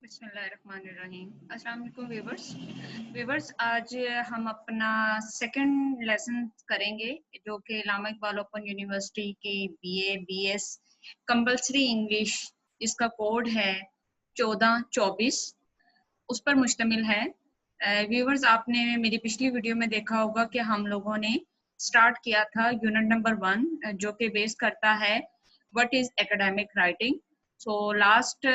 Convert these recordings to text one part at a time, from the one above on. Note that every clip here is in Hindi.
बिस्मिल्लाहिर्रहमानिर्रहीम। अस्सलाम वालेकुम व्यूवर्स, आज हम अपना सेकंड लेसन करेंगे जो कि इलामा इकबाल ओपन यूनिवर्सिटी की बीए बीएस कंपलसरी इंग्लिश, इसका कोड है 1424, उस पर मुश्तमिल है। व्यूवर्स, आपने मेरी पिछली वीडियो में देखा होगा कि हम लोगों ने स्टार्ट किया था यूनिट नंबर 1 जो कि बेस करता है what is academic writing. So last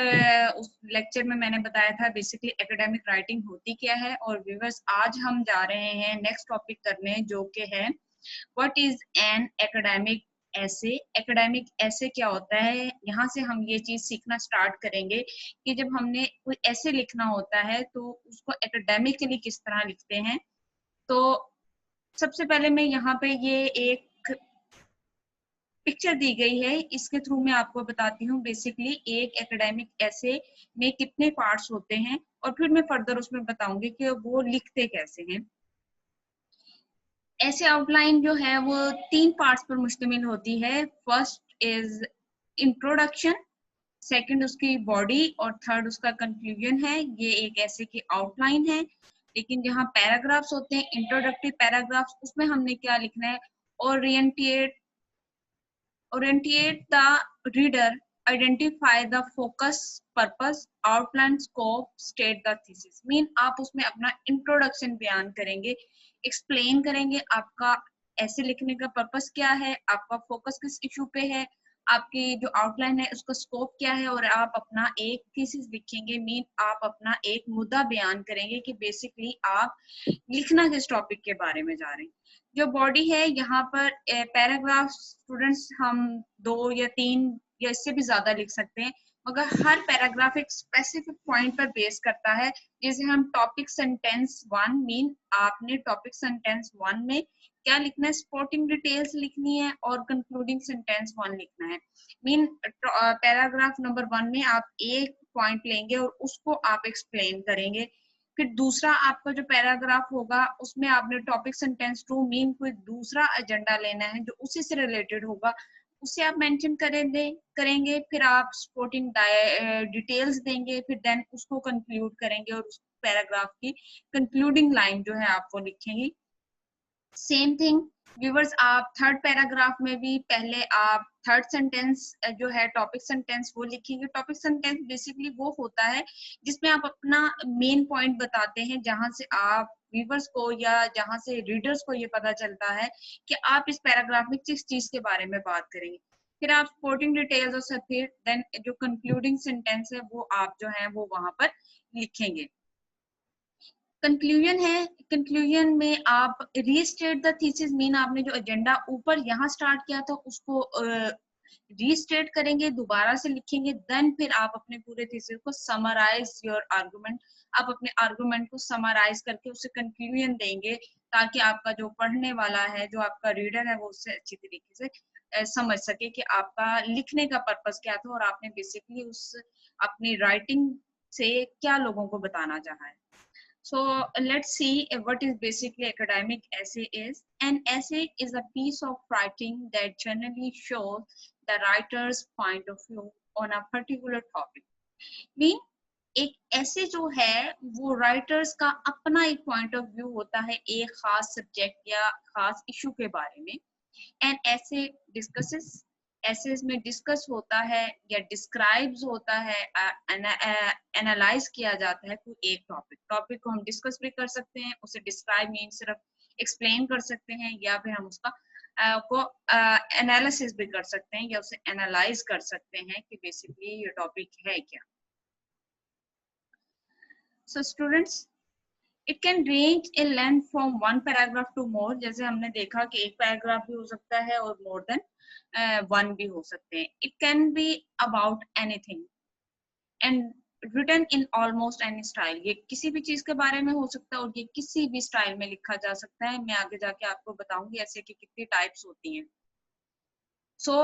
उस लेक्चर में मैंने बताया था बेसिकली एकेडमिक राइटिंग होती क्या है। और व्यूवर्स, आज हम जा रहे हैं नेक्स्ट टॉपिक करने जो कि है व्हाट इज एन एकेडमिक ऐसे। एकेडमिक ऐसे क्या होता है, यहाँ से हम ये चीज सीखना स्टार्ट करेंगे कि जब हमने कोई ऐसे लिखना होता है तो उसको एकेडमिकली किस तरह लिखते हैं। तो सबसे पहले मैं यहाँ पे ये एक पिक्चर दी गई है, इसके थ्रू मैं आपको बताती हूँ बेसिकली एक एकेडमिक ऐसे में कितने पार्ट्स होते हैं और फिर मैं फर्दर उसमें बताऊंगी कि वो लिखते कैसे हैं। ऐसे आउटलाइन जो है वो 3 पार्ट्स पर मुश्तमिल होती है। फर्स्ट इज इंट्रोडक्शन, सेकंड उसकी बॉडी और थर्ड उसका कंक्लूजन है। ये एक ऐसे की आउटलाइन है। लेकिन जहाँ पैराग्राफ्स होते हैं, इंट्रोडक्टिव पैराग्राफ्स, उसमें हमने क्या लिखना है, orientate the reader, identify the focus, purpose, outline, scope, state the thesis। Mean आप उसमें अपना इंट्रोडक्शन बयान करेंगे, एक्सप्लेन करेंगे आपका ऐसे लिखने का पर्पस क्या है, आपका फोकस किस इशू पे है, आपकी जो आउटलाइन है उसका स्कोप क्या है, और आप अपना एक थीसिस लिखेंगे। मीन आप अपना एक मुद्दा बयान करेंगे कि बेसिकली आप लिखना किस टॉपिक के बारे में जा रहे हैं। जो बॉडी है, यहाँ पर पैराग्राफ स्टूडेंट्स हम 2 या 3 या इससे भी ज्यादा लिख सकते हैं, मगर हर पैराग्राफ एक स्पेसिफिक पॉइंट पर बेस करता है। जैसे हम टॉपिक सेंटेंस 1 मीन आपने टॉपिक सेंटेंस 1 में क्या लिखना है, स्पोर्टिंग डिटेल्स लिखनी है और कंक्लूडिंग सेंटेंस 1 लिखना है। मीन पैराग्राफ नंबर 1 में आप एक पॉइंट लेंगे और उसको आप एक्सप्लेन करेंगे। फिर दूसरा आपका जो पैराग्राफ होगा उसमें आपने टॉपिक सेंटेंस 2 मीन कोई दूसरा एजेंडा लेना है जो उसी से रिलेटेड होगा, उसे आप मेंशन करेंगे। फिर आप सपोर्टिंग डिटेल्स देंगे, फिर देन उसको कंक्लूड करेंगे और उस पैराग्राफ की कंक्लूडिंग लाइन जो है आप वो लिखेंगे। सेम थिंग व्यूवर्स, आप थर्ड पैराग्राफ में भी पहले आप थर्ड सेंटेंस जो है टॉपिक सेंटेंस वो लिखेंगे। टॉपिक सेंटेंस बेसिकली वो होता है जिसमें आप अपना मेन पॉइंट बताते हैं, जहां से आप व्यूवर्स को या जहां से रीडर्स को ये पता चलता है कि आप इस पैराग्राफ में किस चीज के बारे में बात करेंगे। फिर आप सपोर्टिंग डिटेल्स और फिर देन जो कंक्लूडिंग सेंटेंस है वो आप जो है वो वहां पर लिखेंगे। कंक्लूजन है, कंक्लूजन में आप रीस्टेट द थीसिस मीन आपने जो एजेंडा ऊपर यहाँ स्टार्ट किया था उसको रीस्टेट करेंगे, दोबारा से लिखेंगे। देन फिर आप अपने पूरे थीसिस को समराइज योर आर्गुमेंट, आप अपने आर्गुमेंट को समराइज करके उसे कंक्लूजन देंगे ताकि आपका जो पढ़ने वाला है, जो आपका रीडर है, वो उससे अच्छी तरीके से समझ सके कि आपका लिखने का पर्पस क्या था और आपने बेसिकली उस अपनी राइटिंग से क्या लोगों को बताना चाहा है। So let's see what is basically academic essay is. An essay is a piece of writing that generally shows the writer's point of view on a particular topic. Mean एक ऐसे जो है वो राइटर्स का अपना एक पॉइंट ऑफ व्यू होता है एक खास सब्जेक्ट या खास इशू के बारे में। एंड ऐसे डिस्कसेस, ऐसे में डिस्कस होता है या डिस्क्राइब्स होता है, एनालाइज किया जाता है कोई एक टॉपिक को हम डिस्कस भी कर सकते हैं, उसे डिस्क्राइब मीन सिर्फ एक्सप्लेन कर सकते हैं, या फिर हम उसका को एनालिसिस भी कर सकते हैं या उसे एनालाइज कर सकते हैं कि बेसिकली ये टॉपिक है क्या। So students, it can range in length from 1 paragraph to more. जैसे हमने देखा कि एक पैराग्राफ भी हो सकता है और मोर देन 1 भी हो सकते हैं। It can be about anything and written in almost any style. ये किसी भी चीज के बारे में हो सकता है और ये किसी भी स्टाइल में लिखा जा सकता है। मैं आगे जाके आपको बताऊंगी ऐसे की कितनी टाइप्स होती हैं। सो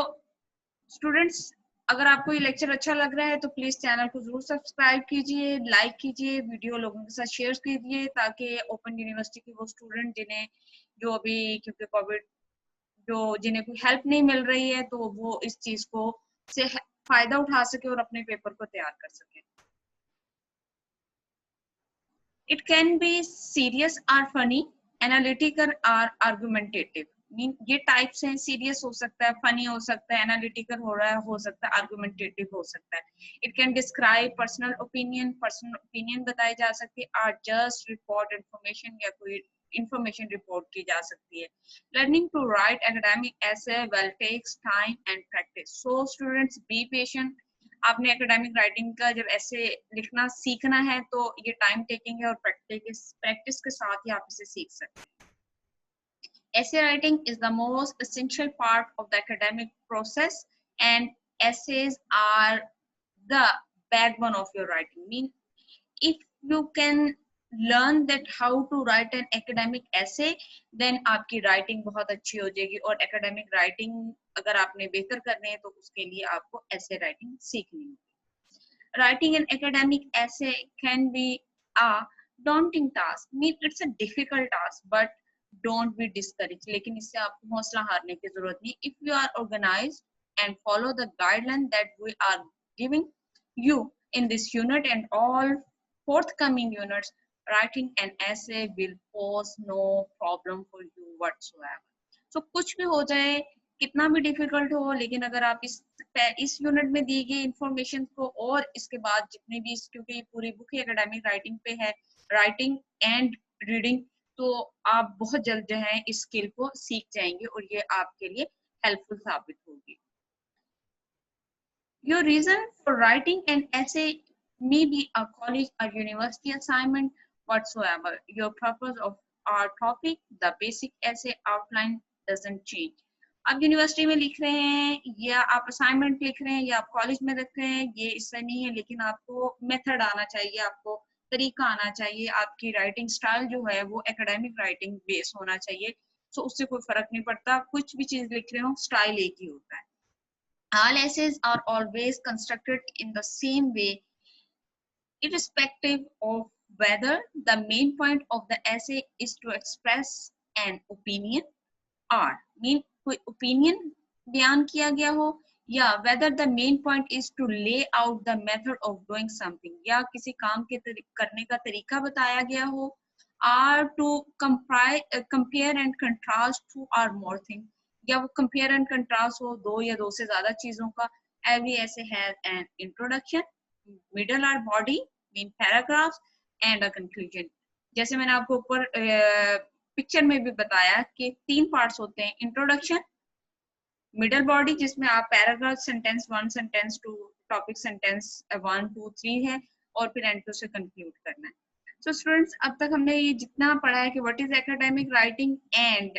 स्टूडेंट्स, अगर आपको ये लेक्चर अच्छा लग रहा है तो प्लीज चैनल को जरूर सब्सक्राइब कीजिए, लाइक कीजिए, वीडियो लोगों के साथ शेयर कीजिए ताकि ओपन यूनिवर्सिटी के वो स्टूडेंट जिन्हें जो अभी क्योंकि कोविड जो जिन्हें कोई हेल्प नहीं मिल रही है तो वो इस चीज को से फायदा उठा सके और अपने पेपर को तैयार कर सके। It can be serious or funny, analytical or argumentative. Mean ये टाइप्स हैं, सीरियस हो सकता है, फनी हो सकता है, एनालिटिकल हो सकता है, आर्गुमेंटेटिव हो सकता है. It can describe personal opinion बताई जा सकती है, और जस्ट रिपोर्ट इंफॉर्मेशन या कोई इंफॉर्मेशन रिपोर्ट की जा सकती है. Learning to write academic essay well takes time and practice, so students be patient. आपने एकेडमिक राइटिंग का जब ऐसे लिखना सीखना है तो ये टाइम टेकिंग है, और प्रैक्टिस के साथ ही आप इसे सीख सकते हैं. Essay writing is the most essential part of the academic process, and essays are the backbone of your writing. Mean if you can learn that how to write an academic essay, then आपकी writing बहुत अच्छी हो जाएगी. और academic writing अगर आपने बेहतर करने हैं तो उसके लिए आपको essay writing सीखनी होगी. Writing an academic essay can be a daunting task. Mean it's a difficult task, but don't be discouraged. लेकिन इससे आपको हौसला हारने की जरूरत नहीं. If you are organized and follow the guideline that we are giving you in this unit and all forthcoming units, writing an essay will pose no problem for you whatsoever. So कुछ भी हो जाए, कितना भी डिफिकल्ट हो, लेकिन अगर आप इस यूनिट में दी गई इंफॉर्मेशन को और इसके बाद जितने भी, क्योंकि पूरी बुक ही एकेडमिक राइटिंग पे है, राइटिंग एंड रीडिंग, तो आप बहुत जल्द जो है इस स्किल को सीख जाएंगे और ये आपके लिए हेल्पफुल साबित होगी. Your reason for writing an essay may be a college or university assignment whatsoever. Your purpose of our topic, the basic essay outline doesn't change. आप यूनिवर्सिटी में लिख रहे हैं या आप असाइनमेंट लिख रहे हैं या आप कॉलेज में लिख रहे हैं, ये इससे नहीं है, लेकिन आपको मेथड आना चाहिए, आपको तरीका आना चाहिए, आपकी राइटिंग स्टाइल जो है वो एकेडमिक राइटिंग बेस होना चाहिए. सो उससे कोई फर्क नहीं पड़ता, कुछ भी चीज लिख रहे हो स्टाइल एक ही होता है. All essays are always constructed in the same way, irrespective of whether the main point of the essay is to express an opinion or mean कोई opinion बयान किया गया हो, या whether the main point is to lay out the method of doing something, या किसी काम के करने का तरीका बताया गया हो, or to compare and contrast two or more things, या वो compare and contrast हो दो या दो से ज्यादा चीजों का. Every essay has an introduction, middle or body, mean paragraphs and a conclusion. जैसे मैंने आपको ऊपर पिक्चर में भी बताया कि 3 पार्ट्स होते हैं, इंट्रोडक्शन, मिडल बॉडी जिसमें आप paragraph, sentence 1, sentence 2, topic sentence 1, 2, 3 है, और फिर एंड टू से कंक्लूड करना है. सो स्टूडेंट्स, अब तक हमने ये जितना पढ़ा है कि what is academic writing and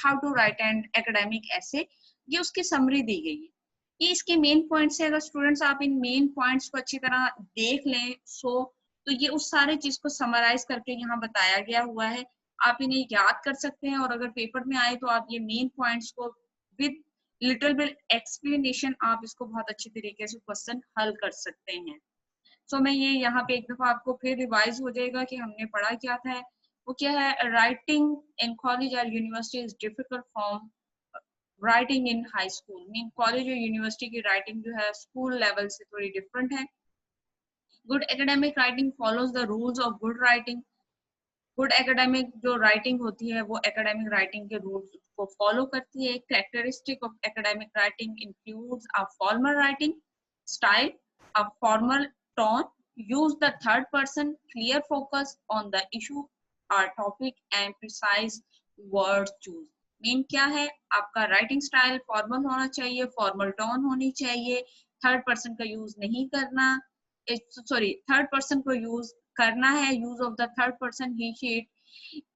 how to write an academic essay, ये उसकी समरी दी गई है. ये इसके मेन पॉइंट्स है. अगर स्टूडेंट्स आप इन मेन पॉइंट्स को अच्छी तरह देख लें तो ये उस सारे चीज को समराइज करके यहाँ बताया गया हुआ है. आप इन्हें याद कर सकते हैं, और अगर पेपर में आए तो आप ये मेन पॉइंट्स को विद लिटिल बिट एक्सप्लेनेशन आप इसको बहुत अच्छी तरीके से क्वेश्चन हल कर सकते हैं. सो मैं ये यहाँ पे एक दफा आपको फिर रिवाइज हो जाएगा कि हमने पढ़ा क्या था. वो क्या है, राइटिंग इन कॉलेज और university is difficult from writing in high school. Mean college और यूनिवर्सिटी की राइटिंग जो है स्कूल लेवल से थोड़ी डिफरेंट है. Good academic writing follows the rules of good writing. Good academic जो राइटिंग होती है वो एकेडमिक राइटिंग के रूल्स को फॉलो करती है. Characteristic of academic writing includes a formal writing style, a formal tone, use the third person, clear focus on the issue or topic and precise words choose. Main क्या है, आपका राइटिंग स्टाइल फॉर्मल होना चाहिए, फॉर्मल टोन होनी चाहिए, थर्ड पर्सन का यूज नहीं करना, सॉरी थर्ड पर्सन को यूज करना है, use of the third person he sheet,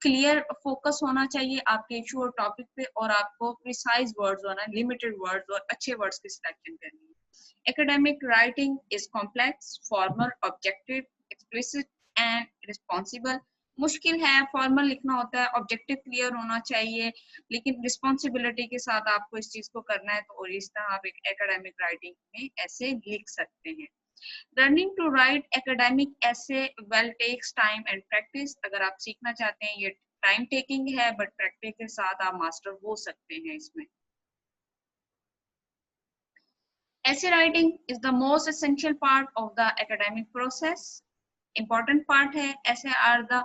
clear focus होना चाहिए आपके इशू और टॉपिक पे, और आपको प्रिसाइज वर्ड्स होना, लिमिटेड वर्ड्स और अच्छे वर्ड्स की सिलेक्शन करनी है. Academic writing is complex, formal, objective, explicit and responsible. मुश्किल है, फॉर्मल लिखना होता है, ऑब्जेक्टिव क्लियर होना चाहिए, लेकिन रिस्पॉन्सिबिलिटी के साथ आपको इस चीज को करना है, तो और इस तरह आप एक एकेडमिक राइटिंग में ऐसे लिख सकते हैं. Learning to write academic essay well takes time and practice. अगर आप सीखना चाहते हैं, ये टाइम टेकिंग है, बट प्रैक्टिस के साथ आप मास्टर हो सकते हैं इसमें. Essay writing is the most essential part of the academic process. important part है. Essays are the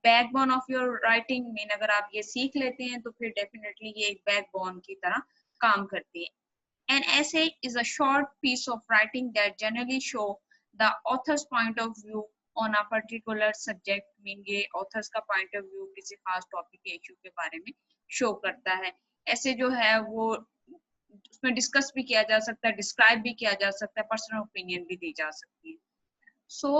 backbone of your writing. Mean अगर आप ये सीख लेते हैं तो फिर डेफिनेटली ये एक बैकबोन की तरह काम करती है. An essay is a short piece of writing that generally show the author's point of view on a particular subject. Mean ये authors का point of view किसी खास टॉपिक के इशू के बारे में शो करता है. ऐसे जो है वो उसमें डिस्कस भी किया जा सकता है, डिस्क्राइब भी किया जा सकता है, पर्सनल ओपिनियन भी दी जा सकती है. So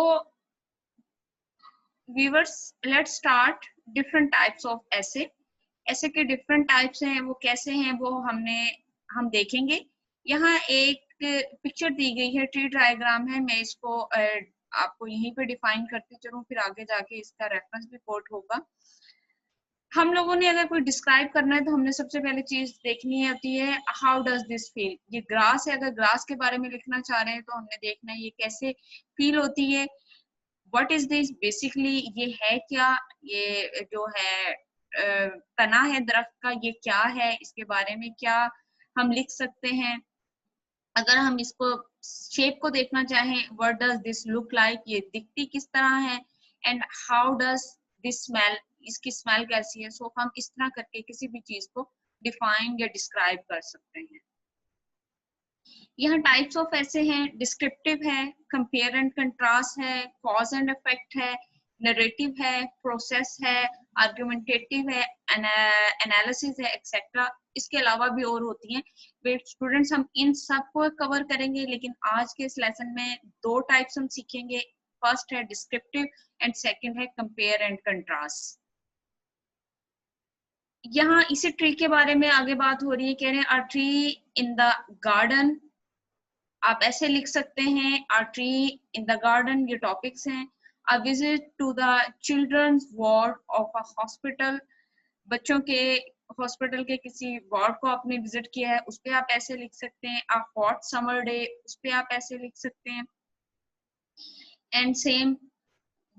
viewers, let's start different types of ऐसे. ऐसे के डिफरेंट टाइप्स हैं, वो कैसे हैं वो हम देखेंगे. यहाँ एक पिक्चर दी गई है, ट्री डायग्राम है. मैं इसको आपको यहीं पे डिफाइन करती चलूं, फिर आगे जाके इसका रेफरेंस भी कोट होगा. हम लोगों ने अगर कोई डिस्क्राइब करना है तो हमने सबसे पहले चीज देखनी होती है हाउ डज दिस फील. ये ग्रास है, अगर ग्रास के बारे में लिखना चाह रहे हैं तो हमने देखना है ये कैसे फील होती है. व्हाट इज दिस, बेसिकली ये है क्या, ये जो है तना है दरख्त का, ये क्या है, इसके बारे में क्या हम लिख सकते हैं. अगर हम इसको शेप को देखना चाहें, what does this look like, ये दिखती किस तरह है. And how does this smell, इसकी स्मेल कैसी है. सो हम इस तरह करके किसी भी चीज को डिफाइन या डिस्क्राइब कर सकते हैं. यहाँ टाइप्स ऑफ ऐसे हैं, डिस्क्रिप्टिव है, कंपेयर एंड कंट्रास्ट है, कॉज एंड इफेक्ट है, नरेटिव है, प्रोसेस है, आर्गुमेंटेटिव है, एनालिसिस है, एक्सेट्रा. इसके अलावा भी और होती हैं. स्टूडेंट्स हम इन सब को कवर करेंगे, लेकिन आज के इस लेसन में दो टाइप्स हम सीखेंगे. फर्स्ट है डिस्क्रिप्टिव एंड सेकंड है कंपेयर एंड कंट्रास्ट. यहाँ इसी ट्री के बारे में आगे बात हो रही है. कह रहे हैं a tree in the garden. आप ऐसे लिख सकते हैं a tree in the garden, ये टॉपिक्स हैं. A visit to the children's ward of a hospital, बच्चों के हॉस्पिटल के किसी वार्ड को आपने विजिट किया है, उस पे आप ऐसे लिख सकते हैं. अ हॉट समर डे, उस पे आप ऐसे लिख सकते हैं. And same,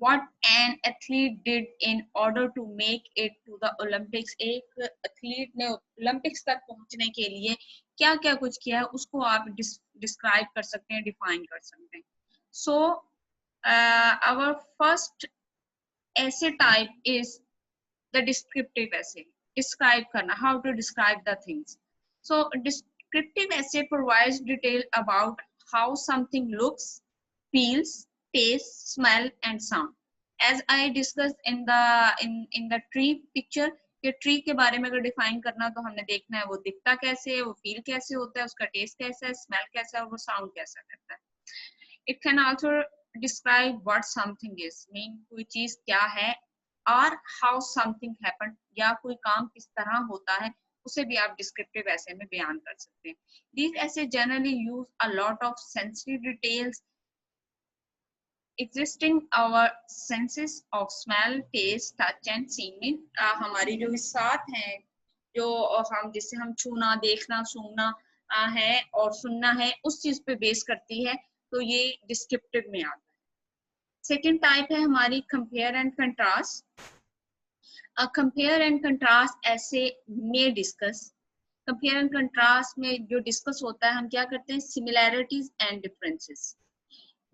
what an athlete did in order to make it to the Olympics. एक एथलीट ने ओलंपिक्स तक पहुंचने के लिए क्या क्या कुछ किया है, उसको आप डिस्क्राइब कर सकते हैं, डिफाइन कर सकते हैं. So our first essay type is the descriptive essay. Describe करना, how to describe the things. So descriptive essay provides detail about how something looks, feels, tastes, smell and sound. As I discussed in the tree picture, कि ट्री के बारे में अगर डिफाइन करना तो हमने देखना है वो दिखता कैसे है, वो फील कैसे होता है, उसका टेस्ट कैसा है, स्मेल कैसा है और वो साउंड कैसा करता है. It can also describe what something is, mean कोई चीज क्या है, और हाउ समथिंग हैपेंड, या कोई काम किस तरह होता है, उसे भी आप डिस्क्रिप्टिव ऐसे में बयान कर सकते हैं. दीज ऐसे generally use a lot of sensitive details existing our senses of smell, taste, touch and seeing. हमारी जो सात हैं, जो हम जिसे हम छूना, देखना, सूंघना है और सुनना है, उस चीज पे बेस करती है, तो ये डिस्क्रिप्टिव में आता है. सेकेंड टाइप है हमारी compare and contrast. Compare and contrast ऐसे में डिस्कस. कंपेयर एंड कंट्रास्ट में जो डिस्कस होता है, हम क्या करते हैं, similarities and differences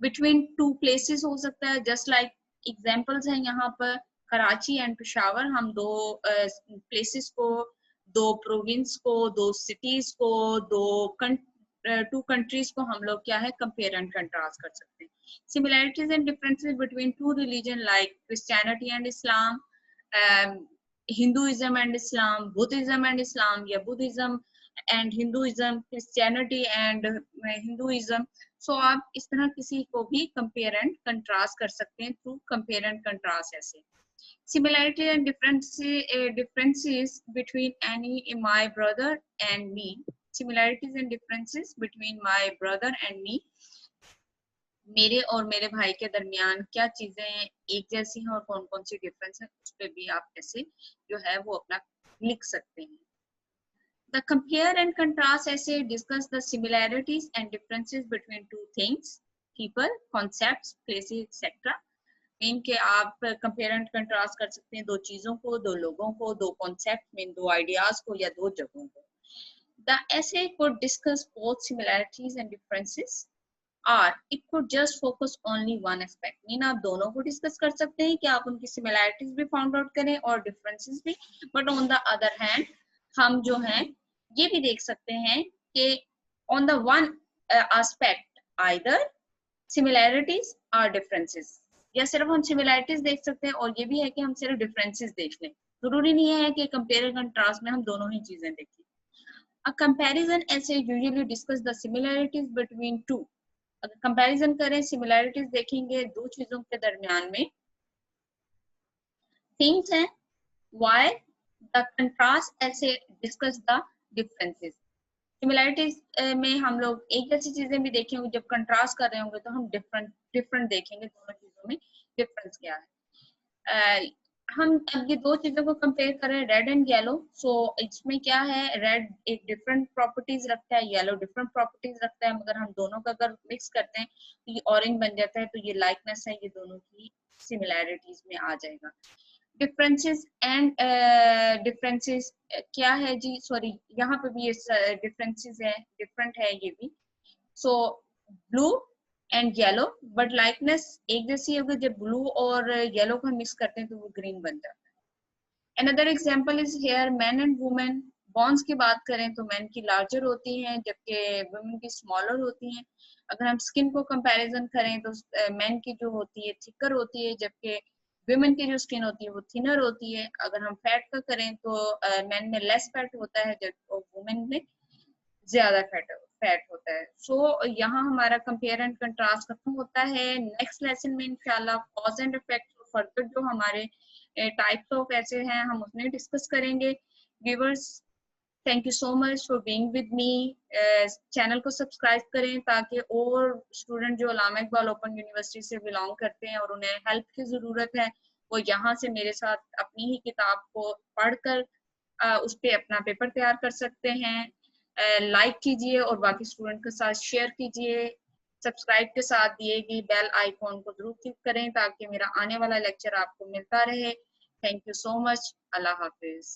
between to places हो सकता है. जस्ट लाइक एग्जांपल्स हैं यहाँ पर, कराची एंड पेशावर. हम दो प्लेसेस को, दो प्रोविंस को, दो सिटीज को, टू कंट्रीज को हम लोग क्या है, कंपेयर एंड कंट्रास्ट कर सकते हैं. Similarities and differences between two religion like Christianity and Islam, Hinduism and Islam, Buddhism and Islam, या Buddhism and Hinduism, Christianity and Hinduism. So आप इस तरह किसी को भी कंपेयर एंड कंट्रास्ट कर सकते हैं थ्रू कंपेयर एंड कंट्रास्ट ऐसे. Similarity and differences between my brother and me. Similarities and differences between my brother and me. मेरे और मेरे भाई के दरमियान क्या चीजें एक जैसी हैं और कौन कौन सी डिफरेंस है, उस पे भी आप ऐसे जो है वो अपना लिख सकते हैं. The compare and contrast essay discuss the similarities and differences between two things, people, concepts, places, etc. Mean के आप कंपेयर एंड कंट्रास्ट कर सकते हैं दो चीजों को, दो लोगों को, दो कॉन्सेप्ट मीन दो आइडियाज को, या दो जगहों को. The essay could discuss both similarities and differences और it could just focus only one aspect, mean आप दोनों को डिस्कस कर सकते हैं कि आप उनकी सिमिलैरिटीज भी फाउंड आउट करें और डिफरेंसेस भी, but on the other hand हम जो हैं ये भी देख सकते हैं कि on the one aspect either similarities और डिफरेंसेस, या सिर्फ हम सिमिलैरिटीज देख सकते हैं और ये भी है कि हम सिर्फ डिफरेंसेस देख लें, जरूरी नहीं है कि कंपेयर एंड कंट्रास्ट में हम दोनों ही चीजें देखें। A comparison essay usually discuss the similarities between two. अगर कंपैरिजन करें, सिमिलैरिटीज देखेंगे दो चीजों के दरमियान में, थिंग्स हैं, व्हाई द कंट्रास्ट ऐसे डिस्कस द डिफरेंसेस। सिमिलैरिटीज में हम लोग एक जैसी चीजें भी देखेंगे, जब कंट्रास्ट कर रहे होंगे तो हम डिफरेंट डिफरेंट देखेंगे, दोनों चीजों में डिफरेंस क्या है। हम अब ये दो चीजों को कंपेयर करें, रेड एंड येलो, सो इसमें क्या है, रेड एक डिफरेंट प्रॉपर्टीज रखता है, येलो डिफरेंट प्रॉपर्टीज रखता है, मगर हम दोनों का अगर मिक्स करते हैं तो ये ऑरेंज बन जाता है, तो ये लाइकनेस है, ये दोनों की सिमिलैरिटीज में आ जाएगा। डिफरेंसेस एंड डिफरेंसेस क्या है जी, सॉरी यहाँ पे भी ये डिफरेंसेस है, डिफरेंट है ये भी। सो blue and yellow, but likeness एक जैसी होगी, जब ब्लू और येलो को मिक्स करते हैं तो वो ग्रीन बन जाता है। Another example is here man and women. Bones की बात करें तो मैन की लार्जर होती हैं जबकि वुमेन की स्मॉलर होती हैं। अगर हम स्किन को कंपैरिजन करें तो मैन की जो होती है थिकर होती है, जबकि वुमेन की जो स्किन होती है वो थिनर होती है। अगर हम फैट का करें तो मैन में लेस फैट होता है जबकि वुमेन में ज्यादा फैट होता है। सो यहाँ हमारा कंपेयर एंड कंट्रास्ट खत्म होता है। नेक्स्ट लेसन में इंशाल्लाह कॉज एंड इफेक्ट फर्दर जो हमारे टाइप्स ऑफ ऐसे हैं हम उसमें डिस्कस करेंगे। Viewers, thank you so much for being with me. Channel को सब्सक्राइब करें ताकि और स्टूडेंट जो अल्लामा इकबाल ओपन यूनिवर्सिटी से बिलोंग करते हैं और उन्हें हेल्प की ज़रूरत है, वो यहाँ से मेरे साथ अपनी ही किताब को पढ़कर उस पर अपना पेपर तैयार कर सकते हैं। लाइक कीजिए और बाकी स्टूडेंट के साथ शेयर कीजिए। सब्सक्राइब के साथ दिए गई बेल आइकॉन को जरूर क्लिक करें ताकि मेरा आने वाला लेक्चर आपको मिलता रहे। Thank you so much. Allah Hafiz.